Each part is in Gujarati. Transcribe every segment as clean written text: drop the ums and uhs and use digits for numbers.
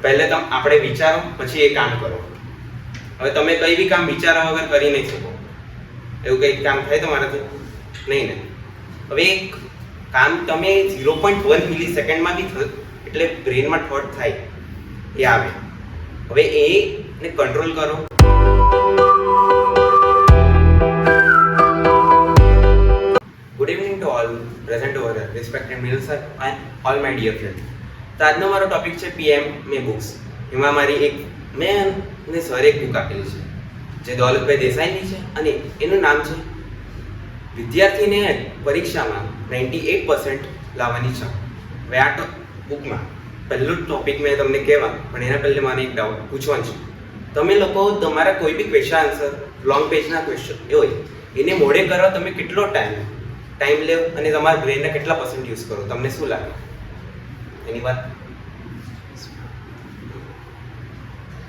પહેલે આપણે વિચારો પછી એ કામ કરો. હવે તમે કઈ બી કામ વિચાર્યા વગર કરી નહીં શકો. એવું કંઈક કામ થાય તમારાથી? નહીં ને. હવે એક કામ તમે 0.1 મિલિસેકન્ડમાં બી એટલે બ્રેનમાં થોટ થાય એ આવે. હવે એને કંટ્રોલ કરો. Good evening to all present our respected middle sir and all my dear friend. તો આજનો મારો ટોપિક છે પીએમ મે બુક્સ. એમાં મારી મેં સરે એક બુક આપેલી છે જે દૌલતભાઈ દેસાઈની છે અને એનું નામ છે વિદ્યાર્થીને પરીક્ષામાં 98% લાવવાની છે. હવે આ બુકમાં પહેલું જ ટોપિક મેં તમને કહેવા, પણ એના પહેલે મને એક ડાઉટ પૂછવાનો છે. તમે લોકો તમારા કોઈ બી ક્વેશ્ચન આન્સર લોંગ પેજના ક્વેશ્ચન એ હોય એને મોડે કરવા તમે કેટલો ટાઈમ લેવ અને તમારા બ્રેનના કેટલા % યુઝ કરો? તમને શું લાગે? એની વાત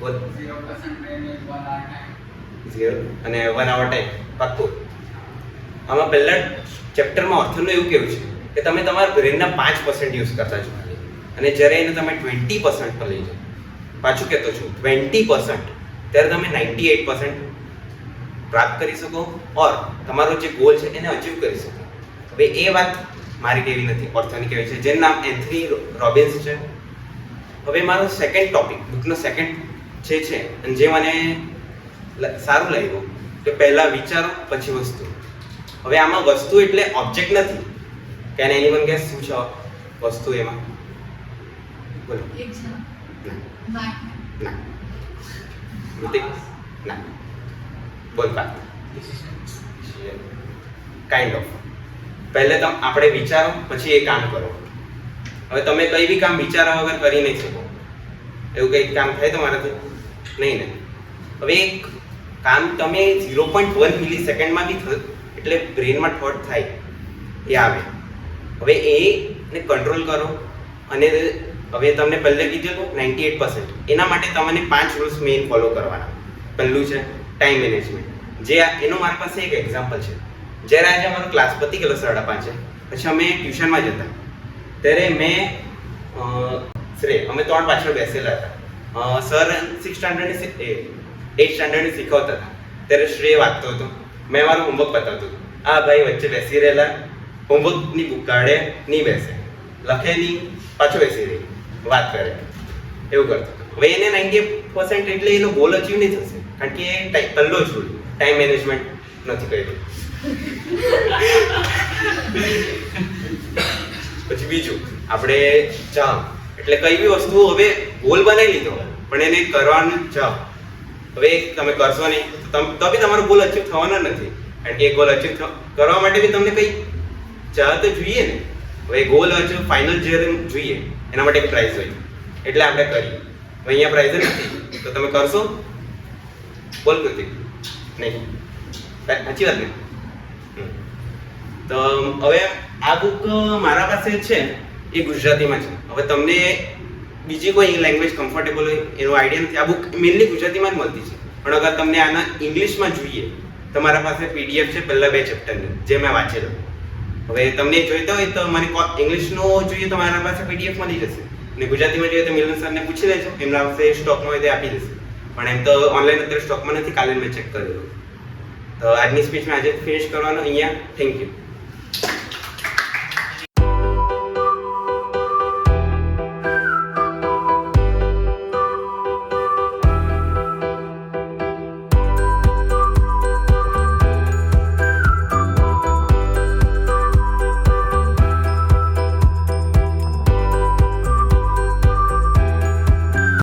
બોલ. 0 અને 1 hour ટાઈમ પાક્કું. આમાં પહેલા ચેપ્ટરમાં ઓથરનું એવું કેવું છે કે તમે તમારા બ્રેનના 5% યુઝ કરતા છો અને જ્યારે એને તમે 20% પર લઈ જાઓ, પાછું કહેતો છું 20%, ત્યારે તમે 98% પ્રાપ્ત કરી શકો ઓર તમારો જે ગોલ છે એને અચીવ કરી શકો. હવે એ વાત મારી કેવી નથી, ઓર્થોની કેવી છે, જેનું નામ એન્થની રોબિન્સ છે. હવે મારો સેકન્ડ ટોપિક, બુકનો સેકન્ડ છે અને જે મને સારું લાગ્યું કે પહેલા વિચારો પછી વસ્તુ. હવે આમાં વસ્તુ એટલે ઓબ્જેક્ટ નથી. કેન એનીવન ગેસ શું છે વસ્તુ એમાં? બોલો. ના. ઋતિક? ના. બોલ પાક. Kind of. પહેલે આપણે વિચારો પછી એ કામ કરો. હવે તમે કઈ બી કામ વિચાર્યા વગર કરી નહીં શકો. એવું કંઈક કામ થાય તમારાથી? નહીં ને. હવે એક કામ તમે 0.1 મિલિસેકન્ડમાં બી એટલે બ્રેનમાં થોટ થાય એ આવે. હવે એને કંટ્રોલ કરો. અને હવે તમને પહેલે કીધું 98%. એના માટે તમને 5 રૂલ્સ મેઇન ફોલો કરવાના. પહેલું છે ટાઈમ મેનેજમેન્ટ. જે એનો મારી પાસે એક એક્ઝામ્પલ છે. જ્યારે આજે અમારો ક્લાસ પતી ગયેલો 5:30, પછી અમે ટ્યુશનમાં જતા ત્યારે અમે 3 પાછળ બેસેલા હતા. સર 8th સ્ટાન્ડર્ડની શીખવતા હતા. ત્યારે શ્રેય વાંચતો હતો, મેં મારું હોમવર્ક બતાવતો હતો. આ ભાઈ વચ્ચે બેસી રહેલા, હોમવર્કની બુક કાઢે નહીં, બેસે લખે નહીં, પાછો બેસી રહી વાત કરે, એવું કરતો હતો. હવે એને 98% એટલે એનો ગોલ અચીવ નહીં થશે, કારણ કે એ પહેલો જ રૂલ ટાઈમ મેનેજમેન્ટ નથી કર્યું. પછી બીજું આપણે ચા, એટલે કઈ બી વસ્તુ હવે ગોલ બનાવી લીધો પણ એને કરવાનું ચા. હવે તમે કરશો નહીં તો બી તમારો ગોલ અચીવ થવાનો નથી, કારણ કે એ ગોલ અચીવ કરવા માટે બી તમને કઈ ચા તો જોઈએ ને. હવે ગોલ અચીવ ફાઇનલ જે જોઈએ એના માટે એક પ્રાઇઝ હોય, એટલે આપણે કરીએ. હવે અહીંયા પ્રાઇઝ નથી તો તમે કરશો? બોલ કૃતિક. નહીં, સાચી વાત ને? તો હવે આ બુક મારા પાસે છે એ ગુજરાતીમાં છે. હવે તમને બીજી કોઈ લેંગ્વેજ કમ્ફર્ટેબલ હોય એનો આઈડિયા નથી. આ બુક મેનલી ગુજરાતીમાં જ મળતી છે, પણ અગર તમને આના ઇંગ્લિશમાં જોઈએ તો મારા પાસે PDF છે પહેલા 2 ચેપ્ટરની, જે મેં વાંચેલો. હવે તમને જોઈતા હોય તો મને ઇંગ્લિશનો જોઈએ તો મારા પાસે PDF મળી જશે, અને ગુજરાતીમાં જોઈએ તો મિલન સરને પૂછી લેજો, એમના પાસે સ્ટોકમાં હોય તે આપી દેશે. પણ એમ તો ઓનલાઈન અત્યારે સ્ટોકમાં નથી, કાલે મેં ચેક કરેલું. તો આજની સ્પીચ મેં આજે ફિનિશ કરવાનો અહીંયા. Thank you.